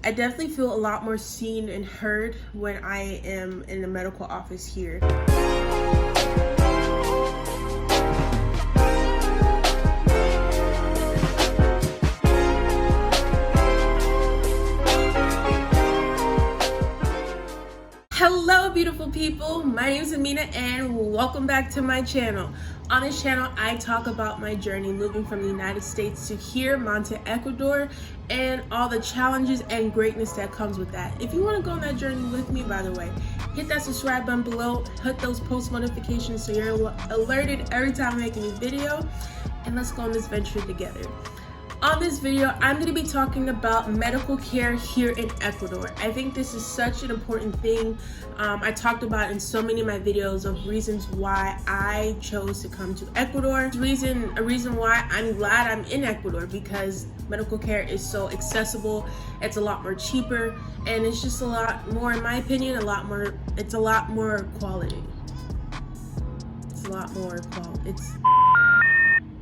I definitely feel a lot more seen and heard when I am in the medical office here. Hello beautiful people, my name is Amina and welcome back to my channel. On this channel I talk about my journey moving from the United States to here, Manta, Ecuador, and all the challenges and greatness that comes with that. If you want to go on that journey with me, by the way, hit that subscribe button below, hit those post notifications so you're alerted every time I make a new video, and let's go on this venture together. On this video, I'm going to be talking about medical care here in Ecuador. I think this is such an important thing. I talked about in so many of my videos of reasons why I chose to come to Ecuador. A reason why I'm glad I'm in Ecuador, because medical care is so accessible, it's a lot more cheaper, and it's just a lot more, in my opinion, it's a lot more quality.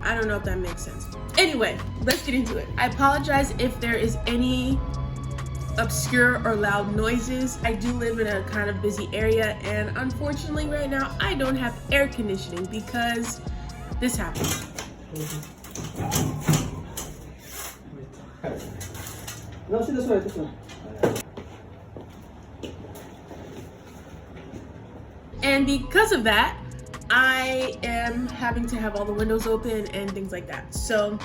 I don't know if that makes sense. Anyway, let's get into it. I apologize if there is any obscure or loud noises. I do live in a kind of busy area, and unfortunately right now I don't have air conditioning because this happened. And because of that, I am having to have all the windows open and things like that. So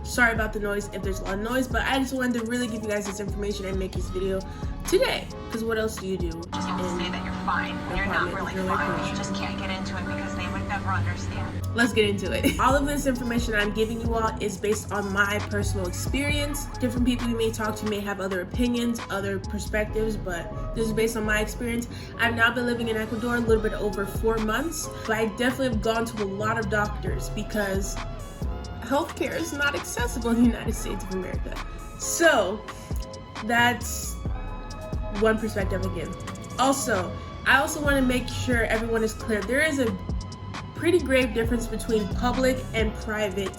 sorry about the noise if there's a lot of noise, but I just wanted to really give you guys this information and make this video today, because what else do you do? Just have to say that you're fine when you're not really fine. You just can't get into it because they would never understand. Let's get into it. All of this information I'm giving you all is based on my personal experience. Different people you may talk to may have other opinions, other perspectives, but this is based on my experience. I've now been living in Ecuador a little bit over 4 months, but I definitely have gone to a lot of doctors because healthcare is not accessible in the United States of America. So that's one perspective again. Also, I also want to make sure everyone is clear. There is a pretty grave difference between public and private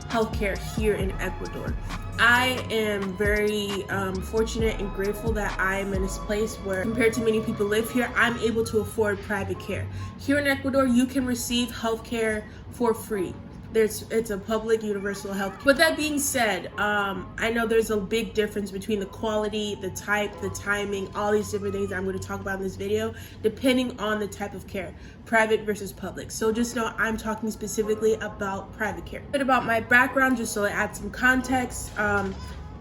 healthcare here in Ecuador. I am very fortunate and grateful that I am in this place where, compared to many people live here, I'm able to afford private care. Here in Ecuador, you can receive healthcare for free. It's a public universal health. With that being said, I know there's a big difference between the quality, the type, the timing, all these different things I'm going to talk about in this video, depending on the type of care, private versus public. So just know I'm talking specifically about private care. A bit about my background, just so I add some context.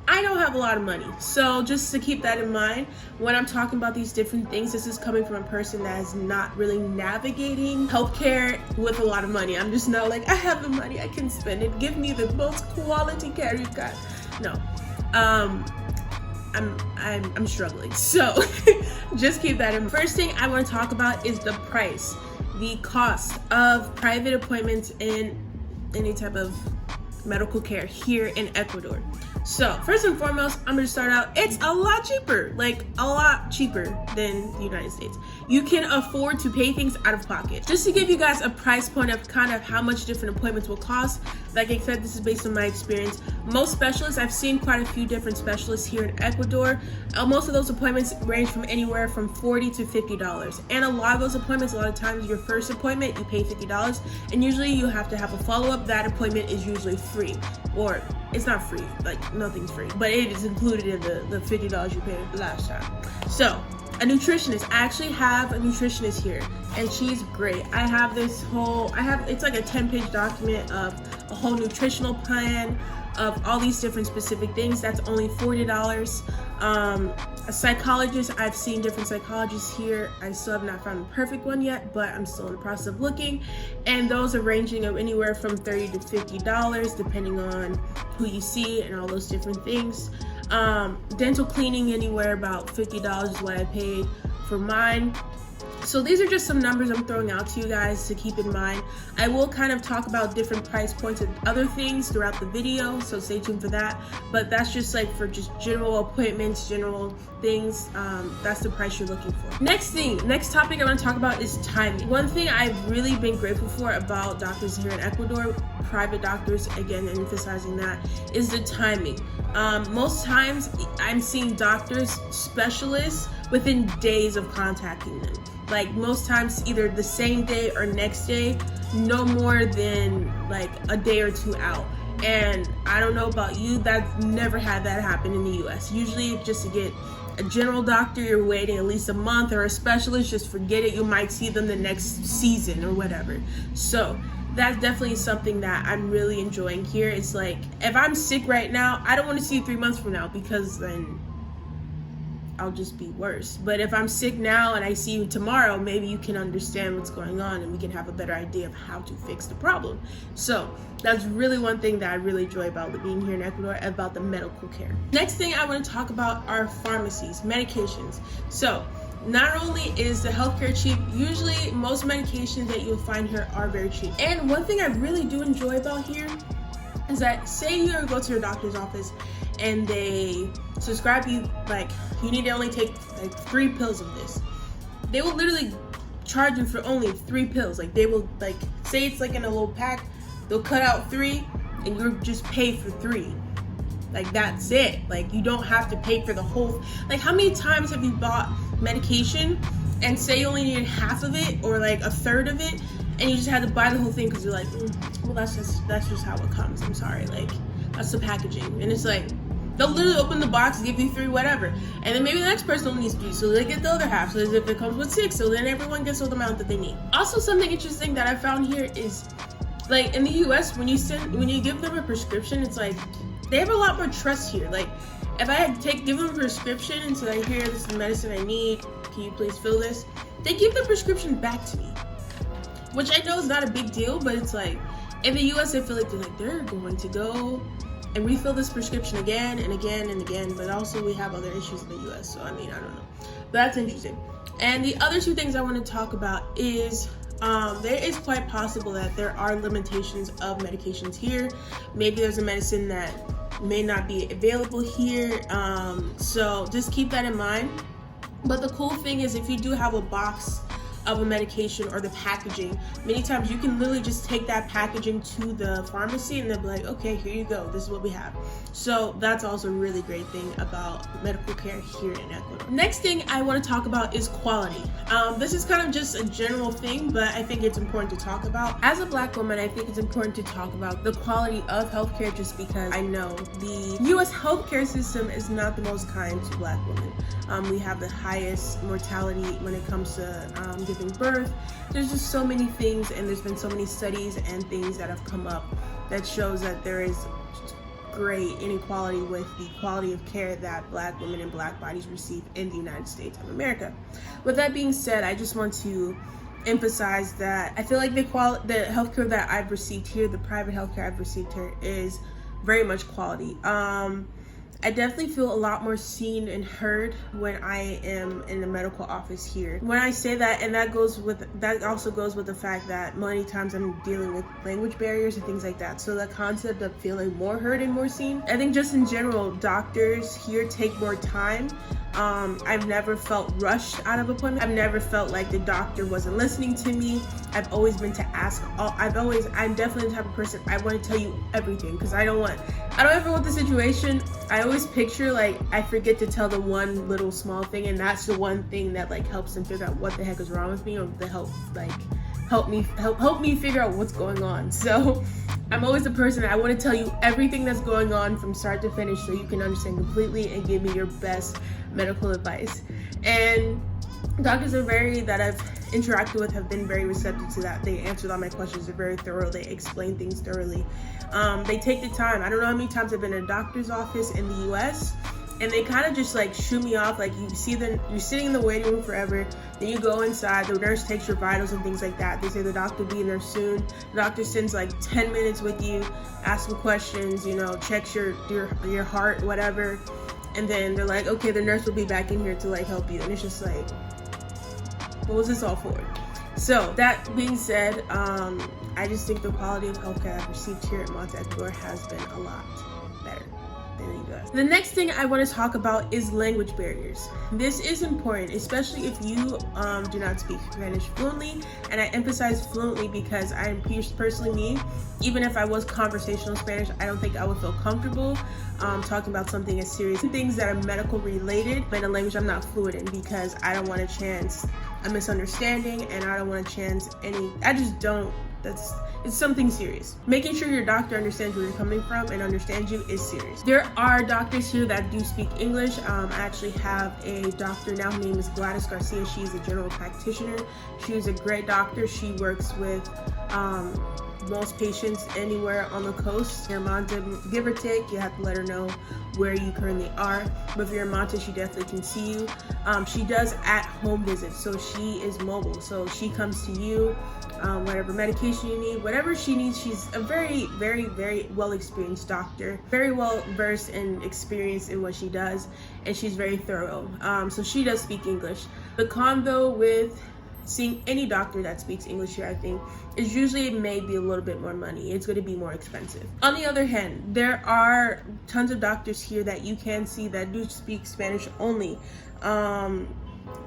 I don't have a lot of money, so just to keep that in mind when I'm talking about these different things. This is coming from a person that is not really navigating healthcare with a lot of money. I'm just not like, I have the money, I can spend it, give me the most quality care you got. No, I'm struggling, so just keep that in mind. First thing I want to talk about is the price, the cost of private appointments in any type of medical care here in Ecuador. So first and foremost, I'm going to start out, it's a lot cheaper, like a lot cheaper than the United States. You can afford to pay things out of pocket. Just to give you guys a price point of kind of how much different appointments will cost, like I said, this is based on my experience. Most specialists, I've seen quite a few different specialists here in Ecuador. Most of those appointments range from anywhere from $40 to $50. And a lot of those appointments, a lot of times your first appointment, you pay $50, and usually you have to have a follow-up. That appointment is usually free, or it's not free, like nothing's free, but it is included in the $50 you paid last time. So a nutritionist, I actually have a nutritionist here, and she's great. It's like a 10-page document of a whole nutritional plan of all these different specific things. That's only $40. A psychologist, I've seen different psychologists here. I still have not found the perfect one yet, but I'm still in the process of looking, and those are ranging of anywhere from $30 to $50 depending on who you see and all those different things. Dental cleaning, anywhere about $50 is what I paid for mine. So these are just some numbers I'm throwing out to you guys to keep in mind. I will kind of talk about different price points and other things throughout the video, so stay tuned for that. But that's just like for just general appointments, general things, that's the price you're looking for. Next topic I want to talk about is timing. One thing I've really been grateful for about doctors here in Ecuador private doctors, again emphasizing that, is the timing. Most times I'm seeing doctors, specialists, within days of contacting them. Like most times either the same day or next day, no more than like a day or two out. And I don't know about you, that's never had that happen in the US. Usually just to get a general doctor, you're waiting at least a month, or a specialist, just forget it. You might see them the next season or whatever. So that's definitely something that I'm really enjoying here. It's like, if I'm sick right now, I don't want to see you 3 months from now, because then I'll just be worse. But if I'm sick now and I see you tomorrow, maybe you can understand what's going on and we can have a better idea of how to fix the problem. So that's really one thing that I really enjoy about being here in Ecuador, about the medical care. Next thing I want to talk about are pharmacies, medications. So not only is the healthcare cheap, usually most medications that you'll find here are very cheap. And one thing I really do enjoy about here is that, say you go to your doctor's office and they prescribe you, like, you need to only take like 3 pills of this. They will literally charge you for only 3 pills. Like, they will, like, say it's like in a little pack, they'll cut out 3 and you'll just pay for 3. Like, that's it. Like, you don't have to pay for the whole. Like, how many times have you bought medication and say you only needed half of it or like a third of it, and you just had to buy the whole thing because you're like, well, that's just how it comes. I'm sorry, like, that's the packaging. And it's like, they'll literally open the box, give you 3 whatever, and then maybe the next person only needs 3, so they get the other half. So as if it comes with 6, so then everyone gets the amount that they need. Also, something interesting that I found here is, like, in the US, when you give them a prescription, it's like they have a lot more trust here. Like, if I had to give them a prescription and say, here, this is the medicine I need, can you please fill this? They give the prescription back to me, which I know is not a big deal, but it's like, in the US, I feel like they're going to go and refill this prescription again and again and again, but also we have other issues in the US, so I mean, I don't know. But that's interesting. And the other 2 things I want to talk about is, there is quite possible that there are limitations of medications here. Maybe there's a medicine that may not be available here, so just keep that in mind. But the cool thing is, if you do have a box of a medication or the packaging, many times you can literally just take that packaging to the pharmacy and they'll be like, okay, here you go, this is what we have. So that's also a really great thing about medical care here in Ecuador. Next thing I want to talk about is quality. This is kind of just a general thing, but I think it's important to talk about. As a Black woman, I think it's important to talk about the quality of healthcare, just because I know the US healthcare system is not the most kind to Black women. We have the highest mortality when it comes to giving birth. There's just so many things, and there's been so many studies and things that have come up that shows that there is great inequality with the quality of care that Black women and Black bodies receive in the United States of America. With that being said, I just want to emphasize that I feel like the healthcare that I've received here, the private healthcare I've received here, is very much quality. I definitely feel a lot more seen and heard when I am in the medical office here. When I say that, and that also goes with the fact that many times I'm dealing with language barriers and things like that. So the concept of feeling more heard and more seen. I think just in general, doctors here take more time. I've never felt rushed out of appointment. I've never felt like the doctor wasn't listening to me. I've always been to ask. I'm definitely the type of person, I want to tell you everything, because I don't ever want the situation. I always picture like I forget to tell them one little small thing, and that's the one thing that like helps them figure out what the heck is wrong with me, or to help me figure out what's going on. So I'm always the person that I want to tell you everything that's going on from start to finish, so you can understand completely and give me your best medical advice. And doctors that I've interacted with have been very receptive to that. They answered all my questions. They're very thorough. They explain things thoroughly. They take the time. I don't know how many times I've been in a doctor's office in the US, and they kind of just like shoo me off. Like, you're sitting in the waiting room forever, then you go inside, the nurse takes your vitals and things like that. They say the doctor will be in there soon. The doctor spends like 10 minutes with you, asks some questions, checks your heart, whatever. And then they're like, okay, the nurse will be back in here to like help you. And it's just like, what was this all for? So that being said, I just think the quality of healthcare I've received here at Manta, Ecuador has been a lot better in the US. The next thing I want to talk about is language barriers. This is important, especially if you do not speak Spanish fluently, and I emphasize fluently because I'm personally me, even if I was conversational Spanish, I don't think I would feel comfortable talking about something as serious, things that are medical related in a language I'm not fluent in, because I don't want to chance a misunderstanding, and I don't want to chance it's something serious. Making sure your doctor understands where you're coming from and understands you is serious. There are doctors here that do speak English. I actually have a doctor now, her name is Gladys Garcia. She's a general practitioner. She's a great doctor. She works with most patients anywhere on the coast. Near Manta, give or take, you have to let her know where you currently are. But if you're in Manta, she definitely can see you. She does at-home visits, so she is mobile. So she comes to you, whatever medication you need, whatever she needs. She's a very, very, very well-experienced doctor, very well-versed and experienced in what she does, and she's very thorough. So she does speak English. The con though with seeing any doctor that speaks English here, I think, is usually it may be a little bit more money. It's going to be more expensive. On the other hand, there are tons of doctors here that you can see that do speak Spanish only.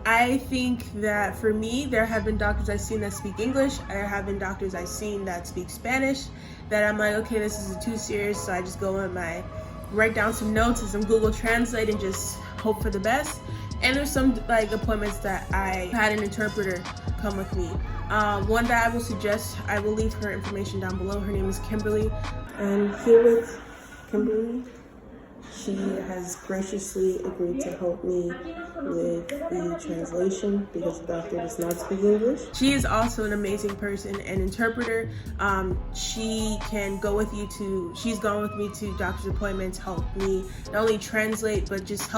I think that for me, there have been doctors I've seen that speak English. There have been doctors I've seen that speak Spanish that I'm like, okay, this is too serious. So I just go in write down some notes and some Google Translate and just hope for the best. And there's some appointments that I had an interpreter come with me. One that I will suggest, I will leave her information down below. Her name is Kimberly. And here with Kimberly, she has graciously agreed to help me with the translation because the doctor does not speak English. She is also an amazing person and interpreter. She can go with you she's gone with me to doctor's appointments, help me not only translate, but just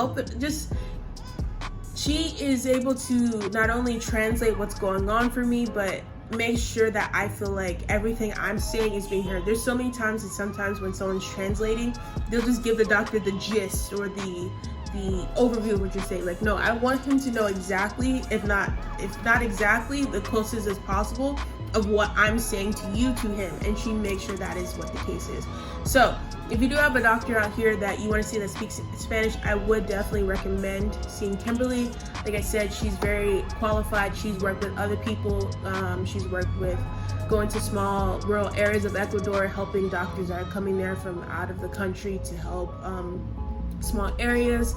she is able to not only translate what's going on for me, but make sure that I feel like everything I'm saying is being heard. There's so many times that sometimes when someone's translating, they'll just give the doctor the gist or the overview of what you're saying. Like, no, I want him to know exactly, if not exactly, the closest as possible of what I'm saying to you to him, and she makes sure that is what the case is. So if you do have a doctor out here that you want to see that speaks Spanish, I would definitely recommend seeing Kimberly. Like I said, she's very qualified. She's worked with other people. She's worked with going to small rural areas of Ecuador, helping doctors that are coming there from out of the country to help small areas.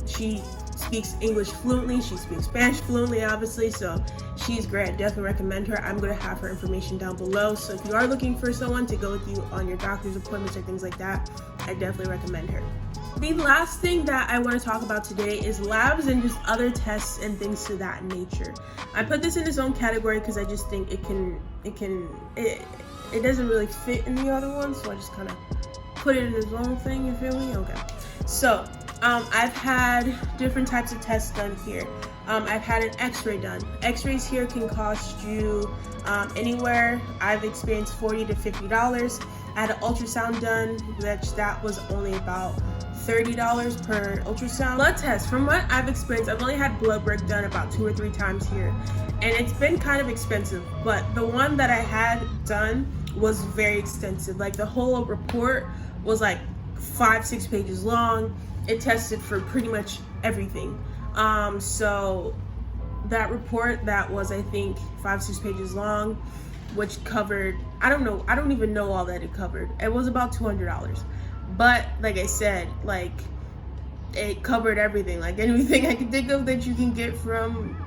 She speaks English fluently. She speaks Spanish fluently, obviously, so she's great. I definitely recommend her. I'm going to have her information down below, so if you are looking for someone to go with you on your doctor's appointments or things like that, I definitely recommend her. The last thing that I want to talk about today is labs and just other tests and things to that nature. I put this in its own category because I just think it doesn't really fit in the other one, so I just kind of put it in its own thing, you feel me? Okay. So I've had different types of tests done here. I've had an x-ray done. X-rays here can cost you anywhere. I've experienced $40 to $50. I had an ultrasound done, which that was only about $30 per ultrasound. Blood test, from what I've experienced, I've only had blood work done about 2 or 3 times here, and it's been kind of expensive, but the one that I had done was very extensive. Like, the whole report was like 5-6 pages long. It tested for pretty much everything. So that report that was, I think, 5-6 pages long, which covered, I don't even know all that it covered. It was about $200. But like I said, like, it covered everything. Like, anything I could think of that you can get from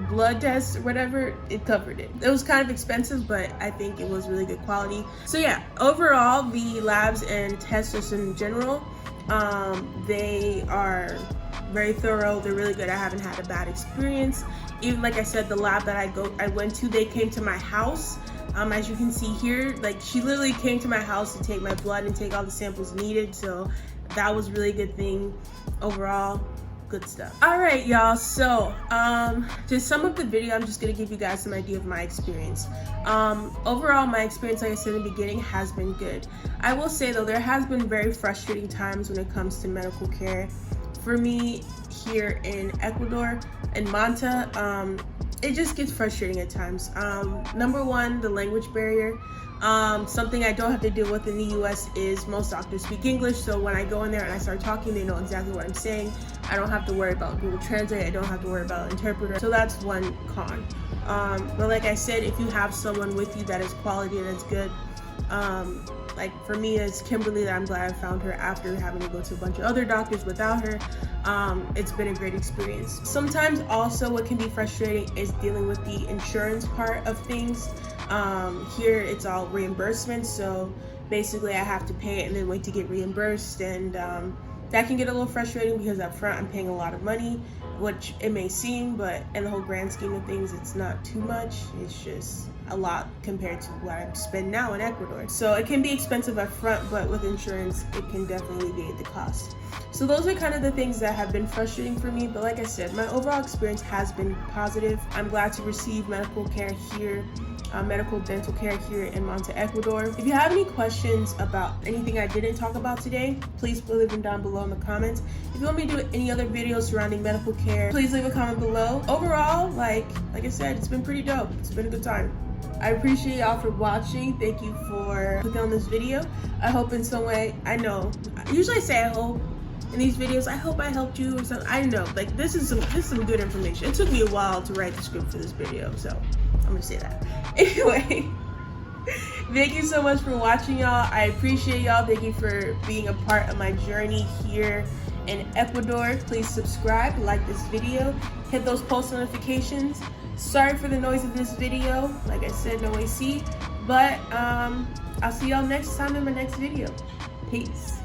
blood tests or whatever, it covered it. It was kind of expensive, but I think it was really good quality. So yeah, overall, the labs and tests just in general, they are very thorough. They're really good. I haven't had a bad experience. Even, like I said, the lab that I went to, they came to my house. As you can see here, like, she literally came to my house to take my blood and take all the samples needed. So that was really a good thing. Overall, good stuff. All right, y'all. So to sum up the video, I'm just gonna give you guys some idea of my experience. Overall, my experience, like I said in the beginning, has been good. I will say though, there has been very frustrating times when it comes to medical care. For me here in Ecuador, in Manta, it just gets frustrating at times. Number one, the language barrier. Something I don't have to deal with in the US is most doctors speak English, so when I go in there and I start talking, they know exactly what I'm saying. I don't have to worry about Google Translate, I don't have to worry about interpreter, so that's one con. But like I said, if you have someone with you that is quality and that's good, like for me, it's Kimberly, that I'm glad I found her after having to go to a bunch of other doctors without her. It's been a great experience. Sometimes also what can be frustrating is dealing with the insurance part of things. Here it's all reimbursement, so basically I have to pay it and then wait to get reimbursed, and that can get a little frustrating because up front I'm paying a lot of money, which it may seem, but in the whole grand scheme of things it's not too much. It's just a lot compared to what I spend now in Ecuador. So it can be expensive up front, but with insurance it can definitely alleviate the cost. So those are kind of the things that have been frustrating for me, but like I said, my overall experience has been positive. I'm glad to receive medical care here, medical dental care here in Manta, Ecuador. If you have any questions about anything I didn't talk about today, please leave them down below in the comments. If you want me to do any other videos surrounding medical care, please leave a comment below. Overall, like I said, it's been pretty dope. It's been a good time. I appreciate y'all for watching. Thank you for clicking on this video. I hope in some way, I know, usually I say I hope in these videos, I hope I helped you or something. I know, like this is some good information. It took me a while to write the script for this video, so I'm gonna say that. Anyway, thank you so much for watching, y'all. I appreciate y'all. Thank you for being a part of my journey here in Ecuador. Please subscribe, like this video, hit those post notifications. Sorry for the noise of this video. Like I said, no AC, but I'll see y'all next time in my next video. Peace.